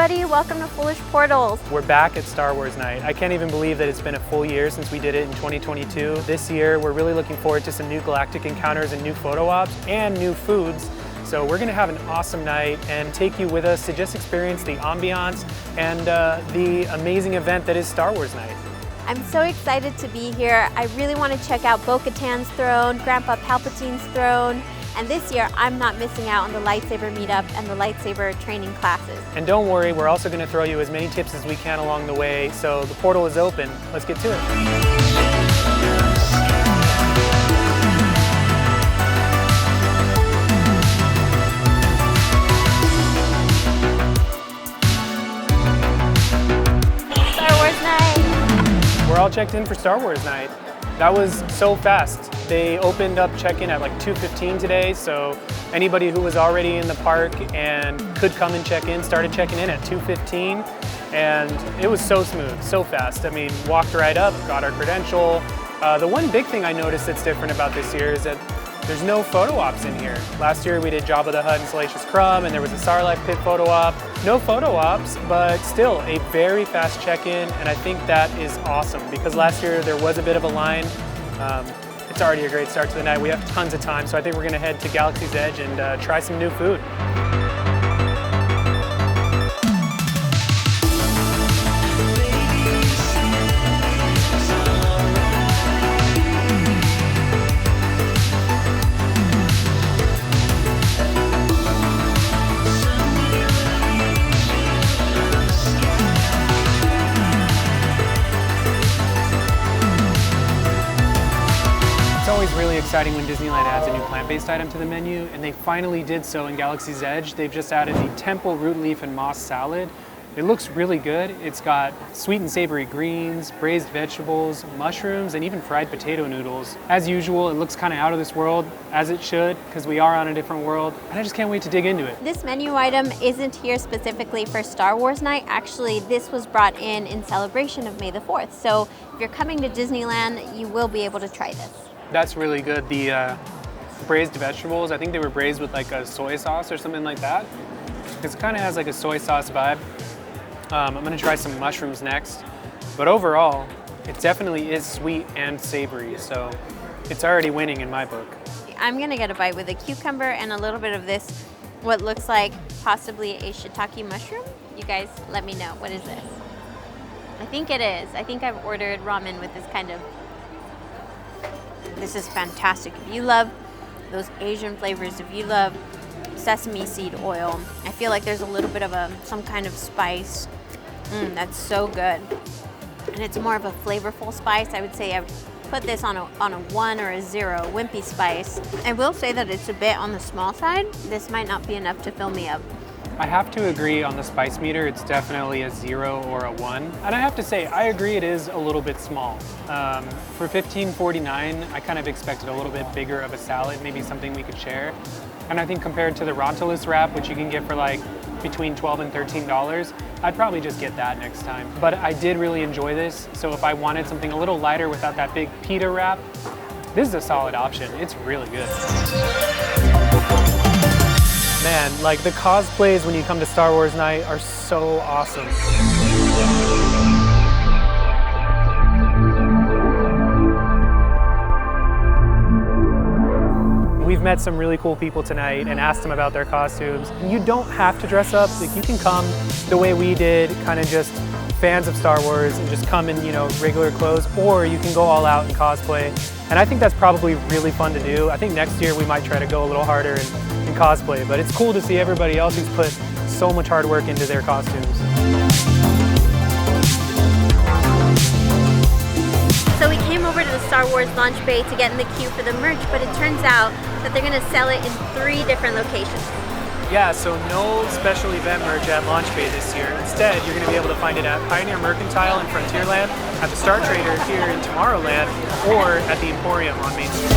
everybody, welcome to Foolish Portals. We're back at Star Wars Night. I can't even believe that it's been a full year since we did it in 2022. This year, we're really looking forward to some new galactic encounters and new photo ops and new foods. So we're gonna have an awesome night and take you with us to just experience the ambiance and the amazing event that is Star Wars Night. I'm so excited to be here. I really want to check out Bo-Katan's throne, Grandpa Palpatine's throne, and this year I'm not missing out on the lightsaber meetup and the lightsaber training classes. And don't worry, we're also going to throw you as many tips as we can along the way, so the portal is open. Let's get to it. We're all checked in for Star Wars Night. That was so fast. They opened up check-in at like 2:15 today, so anybody who was already in the park and could come and check in started checking in at 2:15, and it was so smooth, so fast. I mean, walked right up, got our credential. The one big thing I noticed that's different about this year is that there's no photo ops in here. Last year we did Jabba the Hutt and Salacious Crumb, and there was a Sarlacc pit photo op. No photo ops, but still a very fast check-in, and I think that is awesome because last year there was a bit of a line. It's already a great start to the night. We have tons of time, so I think we're gonna head to Galaxy's Edge and try some new food. It's always really exciting when Disneyland adds a new plant-based item to the menu, and they finally did so in Galaxy's Edge. They've just added the Temple root leaf and moss salad. It looks really good. It's got sweet and savory greens, braised vegetables, mushrooms, and even fried potato noodles. As usual, it looks kind of out of this world, as it should, because we are on a different world, and I just can't wait to dig into it. This menu item isn't here specifically for Star Wars Night. Actually, this was brought in celebration of May the 4th. So if you're coming to Disneyland, you will be able to try this. That's really good. The braised vegetables, I think they were braised with like a soy sauce or something like that. It kind of has like a soy sauce vibe. I'm gonna try some mushrooms next. But overall, it definitely is sweet and savory, so it's already winning in my book. I'm gonna get a bite with a cucumber and a little bit of this, what looks like possibly a shiitake mushroom. You guys let me know, what is this? I think it is. I think I've ordered ramen with this kind of. This is fantastic. If you love those Asian flavors, if you love sesame seed oil, I feel like there's a little bit of some kind of spice. That's so good. And it's more of a flavorful spice. I would say I would put this on a 1 or a 0, wimpy spice. I will say that it's a bit on the small side. This might not be enough to fill me up. I have to agree on the spice meter, it's definitely a 0 or a 1. And I have to say, I agree it is a little bit small. For $15.49, I kind of expected a little bit bigger of a salad, maybe something we could share. And I think compared to the Rontalus wrap, which you can get for like between $12 and $13, I'd probably just get that next time. But I did really enjoy this, so if I wanted something a little lighter without that big pita wrap, this is a solid option. It's really good. Man, like the cosplays when you come to Star Wars Night are so awesome. We've met some really cool people tonight and asked them about their costumes. You don't have to dress up, like you can come the way we did, kind of just fans of Star Wars and just come in, you know, regular clothes, or you can go all out and cosplay. And I think that's probably really fun to do. I think next year we might try to go a little harder and cosplay, but it's cool to see everybody else who's put so much hard work into their costumes. So we came over to the Star Wars launch bay to get in the queue for the merch, but it turns out that they're gonna sell it in 3 different locations. Yeah, so no special event merch at Launch Bay this year. Instead, you're going to be able to find it at Pioneer Mercantile in Frontierland, at the Star Trader here in Tomorrowland, or at the Emporium on Main Street.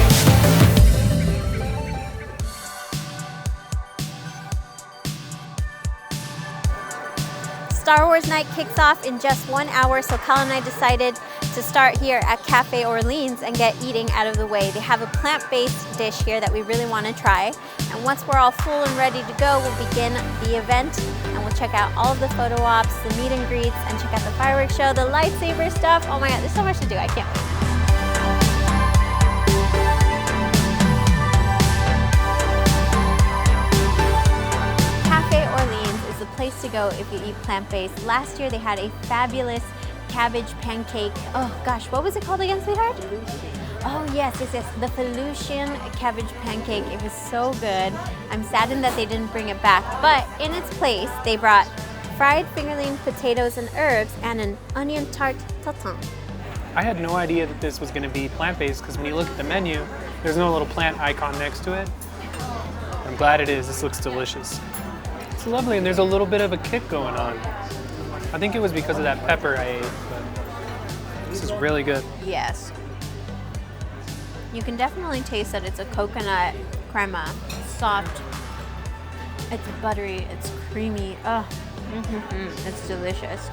Star Wars Night kicks off in just 1 hour, so Kyle and I decided to start here at Cafe Orleans and get eating out of the way. They have a plant-based dish here that we really want to try. And once we're all full and ready to go, we'll begin the event and we'll check out all of the photo ops, the meet and greets, and check out the fireworks show, the lightsaber stuff. Oh my God, there's so much to do. I can't wait. The place to go if you eat plant-based. Last year they had a fabulous cabbage pancake. Oh gosh, what was it called again, sweetheart? Oh yes, the Felucian cabbage pancake. It was so good. I'm saddened that they didn't bring it back, but in its place they brought fried fingerling potatoes and herbs and an onion tart tatin. I had no idea that this was going to be plant-based because when you look at the menu, there's no little plant icon next to it. I'm glad it is. This looks delicious. It's lovely, and there's a little bit of a kick going on. I think it was because of that pepper I ate, but this is really good. Yes. You can definitely taste that it's a coconut crema. It's soft, it's buttery, it's creamy. Oh, it's delicious.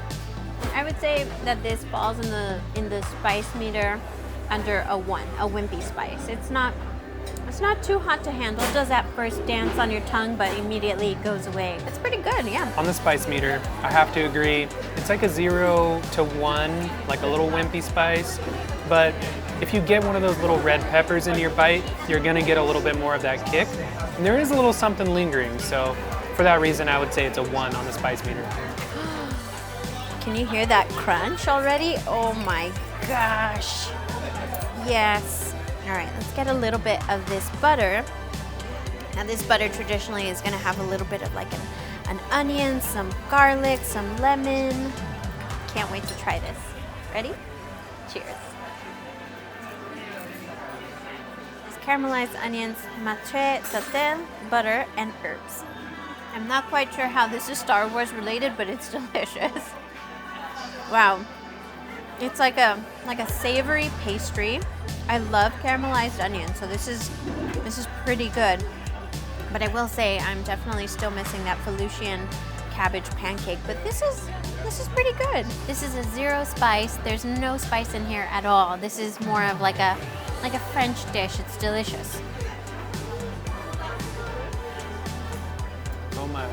I would say that this falls in the spice meter under a 1, a wimpy spice. It's not too hot to handle. It does that first dance on your tongue, but immediately it goes away. It's pretty good, yeah. On the spice meter, I have to agree. It's like a 0 to 1, like a little wimpy spice. But if you get one of those little red peppers into your bite, you're gonna get a little bit more of that kick. And there is a little something lingering, so for that reason, I would say it's a 1 on the spice meter. Can you hear that crunch already? Oh my gosh. Yes. All right, let's get a little bit of this butter. Now this butter traditionally is gonna have a little bit of like an onion, some garlic, some lemon. Can't wait to try this. Ready? Cheers. It's caramelized onions, matre, tatin, butter, and herbs. I'm not quite sure how this is Star Wars related, but it's delicious. Wow. It's like a savory pastry. I love caramelized onions, so this is pretty good. But I will say I'm definitely still missing that Felucian cabbage pancake. But this is pretty good. This is a 0 spice. There's no spice in here at all. This is more of like a French dish. It's delicious. Oh my.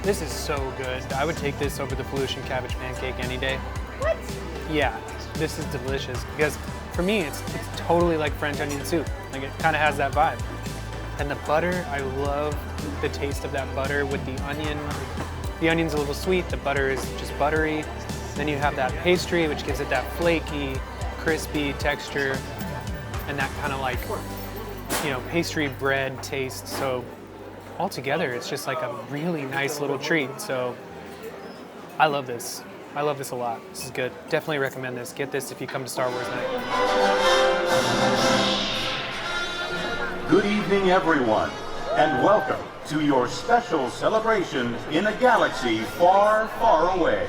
This is so good. I would take this over the Felucian cabbage pancake any day. What? Yeah, this is delicious because for me, it's totally like French onion soup. Like it kind of has that vibe. And the butter, I love the taste of that butter with the onion. The onion's a little sweet, the butter is just buttery. Then you have that pastry, which gives it that flaky, crispy texture and that kind of like, you know, pastry bread taste. So altogether, it's just like a really nice little treat. So I love this. I love this a lot. This is good. Definitely recommend this. Get this if you come to Star Wars Night. Good evening, everyone, and welcome to your special celebration in a galaxy far, far away.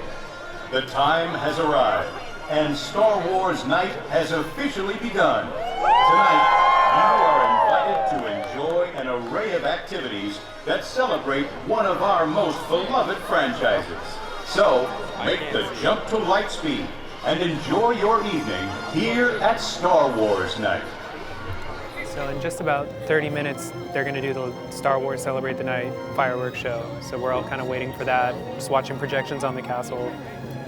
The time has arrived, and Star Wars Night has officially begun. Tonight, you are invited to enjoy an array of activities that celebrate one of our most beloved franchises. So, make the jump to light speed and enjoy your evening here at Star Wars Night. So in just about 30 minutes, they're going to do the Star Wars Celebrate the Night fireworks show. So we're all kind of waiting for that, just watching projections on the castle.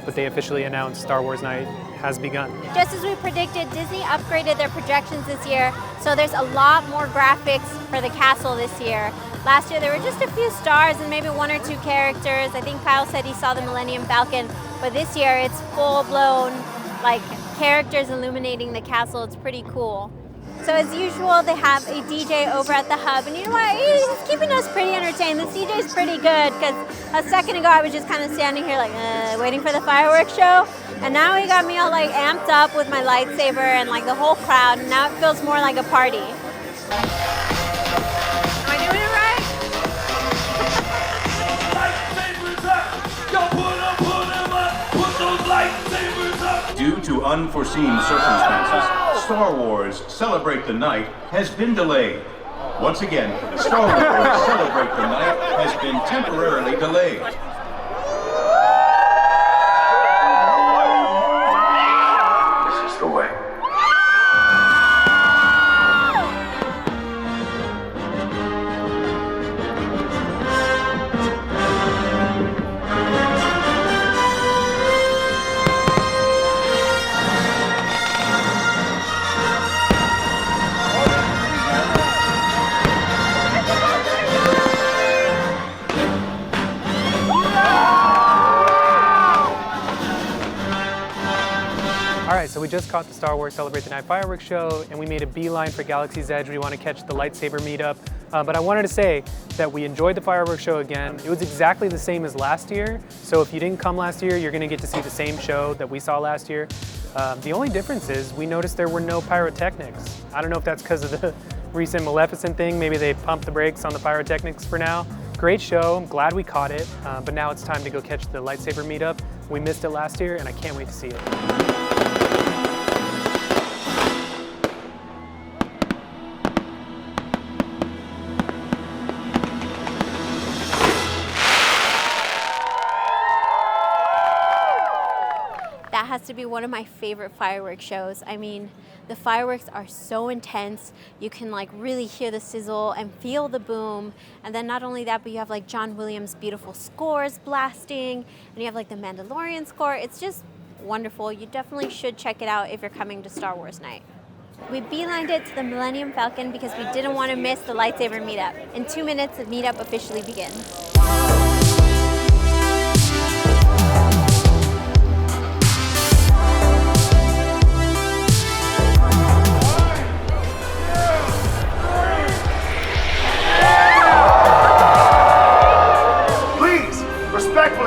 But they officially announced Star Wars Night has begun. Just as we predicted, Disney upgraded their projections this year, so there's a lot more graphics for the castle this year. Last year there were just a few stars and maybe 1 or 2 characters. I think Kyle said he saw the Millennium Falcon, but this year it's full-blown like characters illuminating the castle. It's pretty cool. So as usual, they have a DJ over at the hub, and you know what? He's keeping us pretty entertained. This DJ is pretty good because a second ago I was just kind of standing here like waiting for the fireworks show, and now he got me all like amped up with my lightsaber and like the whole crowd. And now it feels more like a party. Am I doing it right? Lightsabers up! Yo, put them up! Put those lightsabers up! Due to unforeseen circumstances, Star Wars Celebrate the Night has been delayed. Once again, Star Wars Celebrate the Night has been temporarily delayed. This is the way. All right, so we just caught the Star Wars Celebrate the Night fireworks show, and we made a beeline for Galaxy's Edge. We want to catch the lightsaber meetup. But I wanted to say that we enjoyed the fireworks show again. It was exactly the same as last year. So if you didn't come last year, you're going to get to see the same show that we saw last year. The only difference is we noticed there were no pyrotechnics. I don't know if that's because of the recent Maleficent thing. Maybe they pumped the brakes on the pyrotechnics for now. Great show, I'm glad we caught it. But now it's time to go catch the lightsaber meetup. We missed it last year, and I can't wait to see it. That has to be one of my favorite fireworks shows. I mean, the fireworks are so intense. You can like really hear the sizzle and feel the boom. And then not only that, but you have like John Williams' beautiful scores blasting, and you have like the Mandalorian score. It's just wonderful. You definitely should check it out if you're coming to Star Wars Night. We beelined it to the Millennium Falcon because we didn't want to miss the lightsaber meetup. In 2 minutes, the meetup officially begins.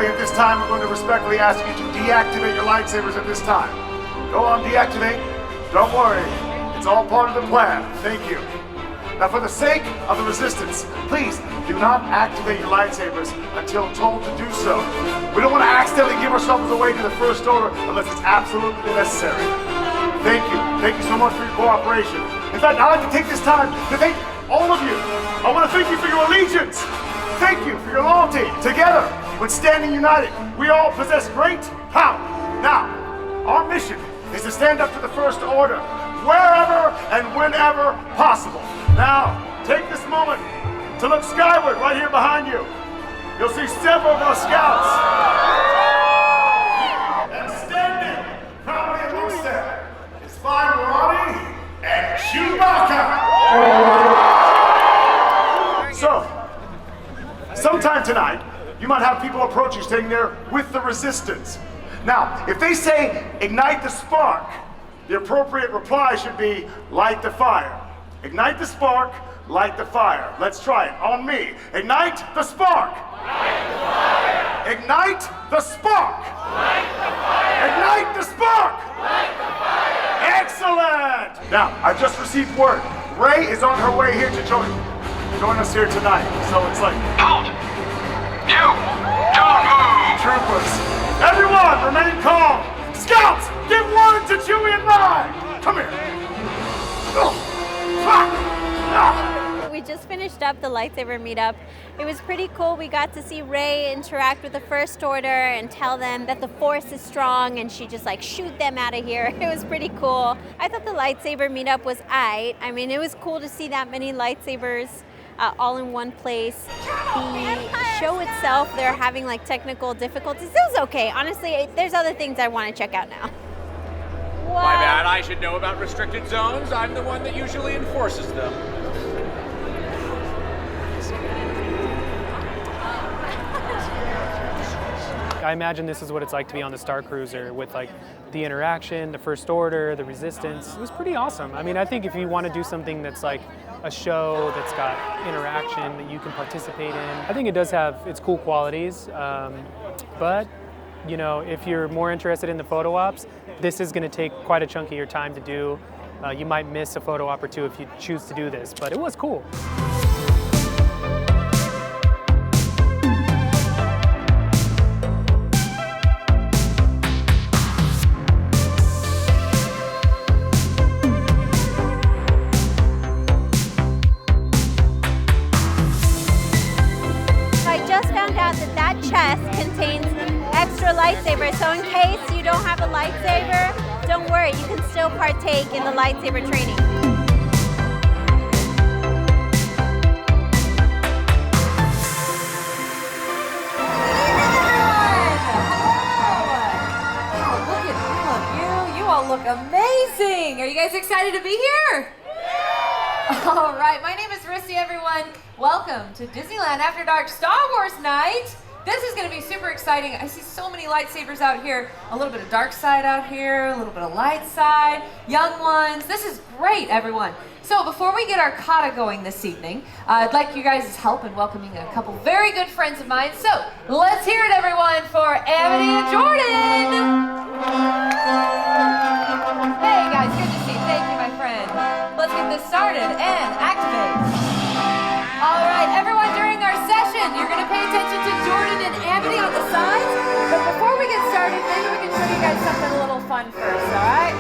At this time, I'm going to respectfully ask you to deactivate your lightsabers at this time. Go on, deactivate. Don't worry. It's all part of the plan. Thank you. Now, for the sake of the Resistance, please do not activate your lightsabers until told to do so. We don't want to accidentally give ourselves away to the First Order unless it's absolutely necessary. Thank you. Thank you so much for your cooperation. In fact, I'd like to take this time to thank all of you. I want to thank you for your allegiance. Thank you for your loyalty. Together, when standing united, we all possess great power. Now, our mission is to stand up to the First Order, wherever and whenever possible. Now, take this moment to look skyward right here behind you. You'll see several of our scouts. And standing proudly amongst them is Fine Ronnie and Chewbacca. So, sometime tonight, you might have people approach you saying they're with the Resistance. Now, if they say, ignite the spark, the appropriate reply should be, light the fire. Ignite the spark, light the fire. Let's try it. On me. Ignite the spark. Light the fire. Ignite the spark. Light the fire. Ignite the spark. Light the fire. Excellent. Now, I've just received word. Rey is on her way here to join us here tonight. So it's like, halt! You! Don't move! Troopers, everyone remain calm. Scouts, give word to Chewie and Rey. Come here. We just finished up the lightsaber meetup. It was pretty cool. We got to see Rey interact with the First Order and tell them that the Force is strong, and she just like shoot them out of here. It was pretty cool. I thought the lightsaber meetup was aight. I mean, it was cool to see that many lightsabers all in one place. The show itself, they're having like technical difficulties. It was okay. Honestly, there's other things I want to check out now. What? My bad, I should know about restricted zones. I'm the one that usually enforces them. I imagine this is what it's like to be on the Star Cruiser with like the interaction, the First Order, the Resistance. It was pretty awesome. I mean, I think if you want to do something that's like a show that's got interaction that you can participate in, I think it does have its cool qualities. But, you know, if you're more interested in the photo ops, this is going to take quite a chunk of your time to do. You might miss a photo op or two if you choose to do this, but it was cool. extra lightsabers. So in case you don't have a lightsaber, don't worry, you can still partake in the lightsaber training. Look amazing! Are you guys excited to be here? All right, my name is Rissy, everyone. Welcome to Disneyland After Dark Star Wars Night. This is going to be super exciting. I see so many lightsabers out here. A little bit of dark side out here, a little bit of light side, young ones. This is great, everyone. So before we get our kata going this evening, I'd like you guys' help in welcoming a couple very good friends of mine. So let's hear it, everyone, for Amity and Jordan. Hey guys, good to see you. Thank you, my friend. Let's get this started and activate. All right, everyone, during our session, you're going to pay attention to Jordan and Amity on the sides. But before we get started, maybe we can show you guys something a little fun first, all right?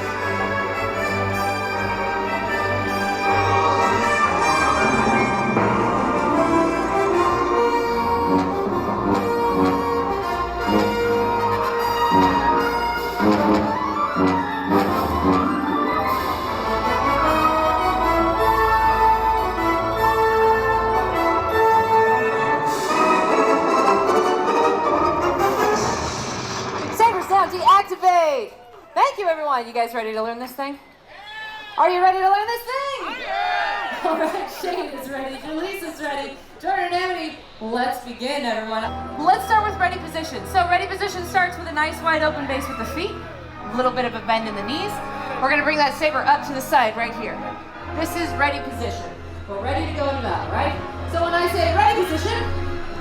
Deactivate! Thank you, everyone. You guys ready to learn this thing? Are you ready to learn this thing? Yeah! All right, Shane is ready. Jaleesa is ready. Jordan and Amity, let's begin, everyone. Let's start with ready position. So ready position starts with a nice wide open base with the feet, a little bit of a bend in the knees. We're going to bring that saber up to the side right here. This is ready position. We're ready to go into battle, right? So when I say ready position,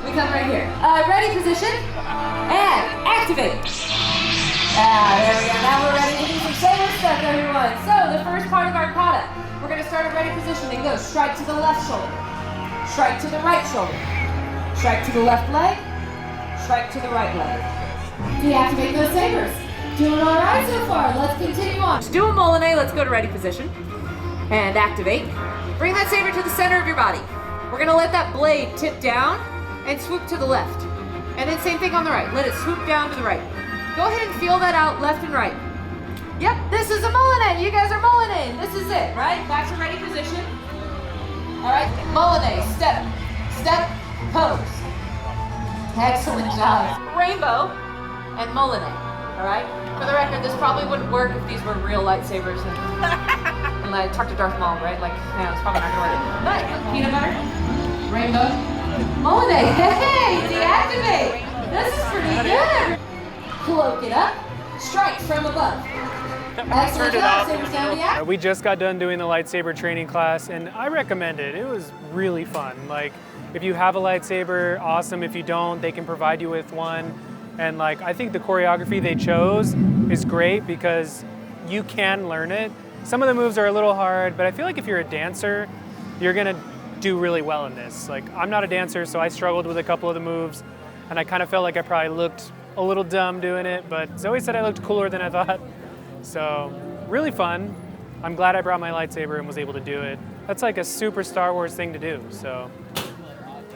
we come right here. Ready position, and activate. There we go. Now we're ready to do some saber stuff, everyone. So the first part of our kata, we're going to start at ready position and go strike to the left shoulder, strike to the right shoulder, strike to the left leg, strike to the right leg. Deactivate those sabers. Doing all right so far. Let's continue on. To do a Moliné, let's go to ready position and activate. Bring that saber to the center of your body. We're going to let that blade tip down and swoop to the left. And then same thing on the right. Let it swoop down to the right. Go ahead and feel that out left and right. Yep, this is a Moliné. You guys are Moliné. This is it, right? Back to ready position. All right, Moliné, step, step, pose. Excellent job. Rainbow and Moliné, all right? For the record, this probably wouldn't work if these were real lightsabers. And I talked to Darth Maul, right? Like, yeah, it's probably not gonna work. But, peanut butter, rainbow, Moliné. Hey, deactivate. This is pretty good. Cloak it up, strike from above. Excellent job, sabers down the act. We just got done doing the lightsaber training class, and I recommend it. It was really fun. Like, if you have a lightsaber, awesome. If you don't, they can provide you with one. And like, I think the choreography they chose is great because you can learn it. Some of the moves are a little hard, but I feel like if you're a dancer, you're gonna do really well in this. Like, I'm not a dancer, so I struggled with a couple of the moves, and I kind of felt like I probably looked a little dumb doing it, but Zoe said I looked cooler than I thought. So, really fun. I'm glad I brought my lightsaber and was able to do it. That's like a super Star Wars thing to do, so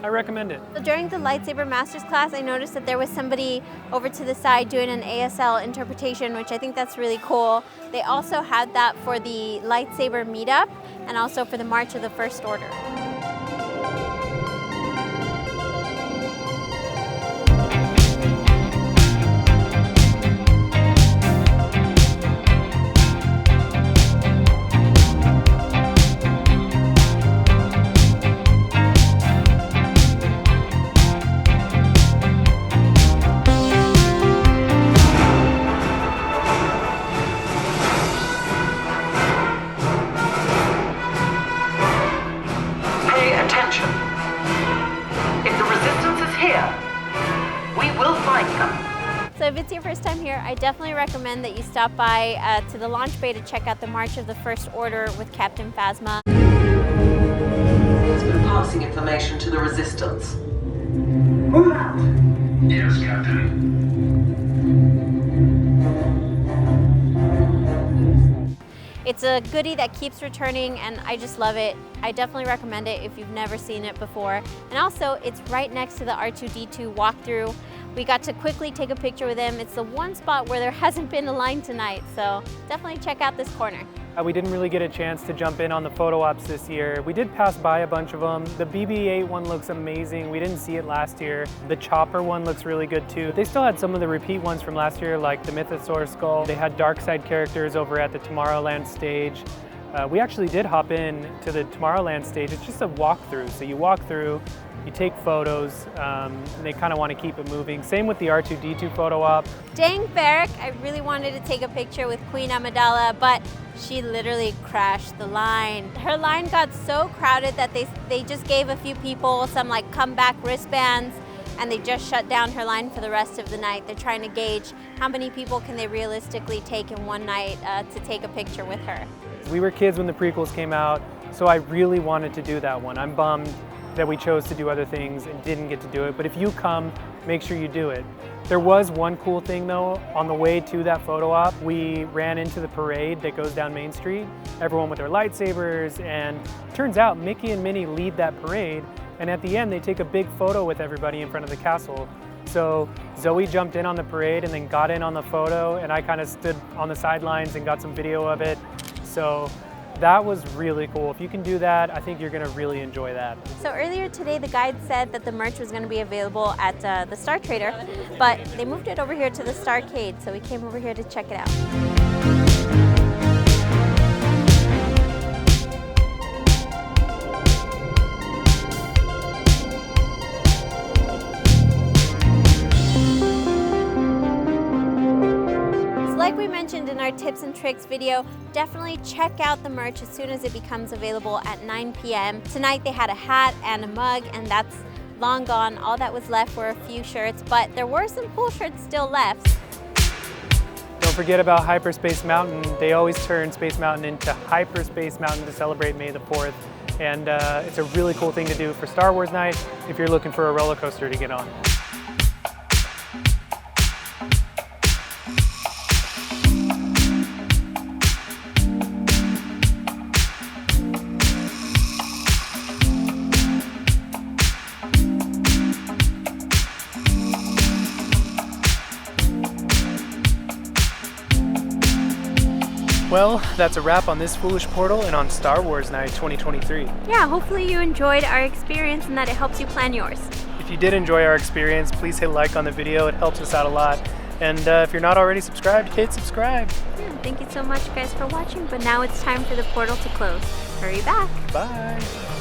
I recommend it. During the lightsaber masters class, I noticed that there was somebody over to the side doing an ASL interpretation, which I think that's really cool. They also had that for the lightsaber meetup and also for the March of the First Order. So if it's your first time here, I definitely recommend that you stop by to the launch bay to check out the March of the First Order with Captain Phasma. It's been passing information to the Resistance. Yes, Captain. It's a goodie that keeps returning, and I just love it. I definitely recommend it if you've never seen it before. And also, it's right next to the R2-D2 walkthrough, We got to quickly take a picture with him. It's the one spot where there hasn't been a line tonight, so definitely check out this corner. We didn't really get a chance to jump in on the photo ops this year. We did pass by a bunch of them. The BB-8 one looks amazing. We didn't see it last year. The Chopper one looks really good too. They still had some of the repeat ones from last year, like the Mythosaur skull. They had dark side characters over at the Tomorrowland stage. We actually did hop in to the Tomorrowland stage. It's just a walkthrough. So you walk through, you take photos, and they kind of want to keep it moving. Same with the R2-D2 photo op. Dang, Barrick, I really wanted to take a picture with Queen Amidala, but she literally crashed the line. Her line got so crowded that they just gave a few people some like comeback wristbands, and they just shut down her line for the rest of the night. They're trying to gauge how many people can they realistically take in one night to take a picture with her. We were kids when the prequels came out, so I really wanted to do that one. I'm bummed that we chose to do other things and didn't get to do it, but if you come, make sure you do it. There was one cool thing though, on the way to that photo op, we ran into the parade that goes down Main Street, everyone with their lightsabers, and turns out Mickey and Minnie lead that parade, and at the end they take a big photo with everybody in front of the castle. So Zoe jumped in on the parade and then got in on the photo, and I kind of stood on the sidelines and got some video of it. So that was really cool. If you can do that, I think you're gonna really enjoy that. So earlier today, the guide said that the merch was gonna be available at the Star Trader, but they moved it over here to the Starcade, so we came over here to check it out. Like we mentioned in our tips and tricks video, definitely check out the merch as soon as it becomes available at 9 p.m. Tonight they had a hat and a mug, and that's long gone. All that was left were a few shirts, but there were some cool shirts still left. Don't forget about Hyperspace Mountain. They always turn Space Mountain into Hyperspace Mountain to celebrate May the 4th. And it's a really cool thing to do for Star Wars Night if you're looking for a roller coaster to get on. Well, that's a wrap on this foolish portal and on Star Wars Night 2023. Yeah, hopefully you enjoyed our experience and that it helps you plan yours. If you did enjoy our experience, please hit like on the video. It helps us out a lot. And if you're not already subscribed, hit subscribe. Yeah, thank you so much guys for watching, but now it's time for the portal to close. Hurry back. Bye.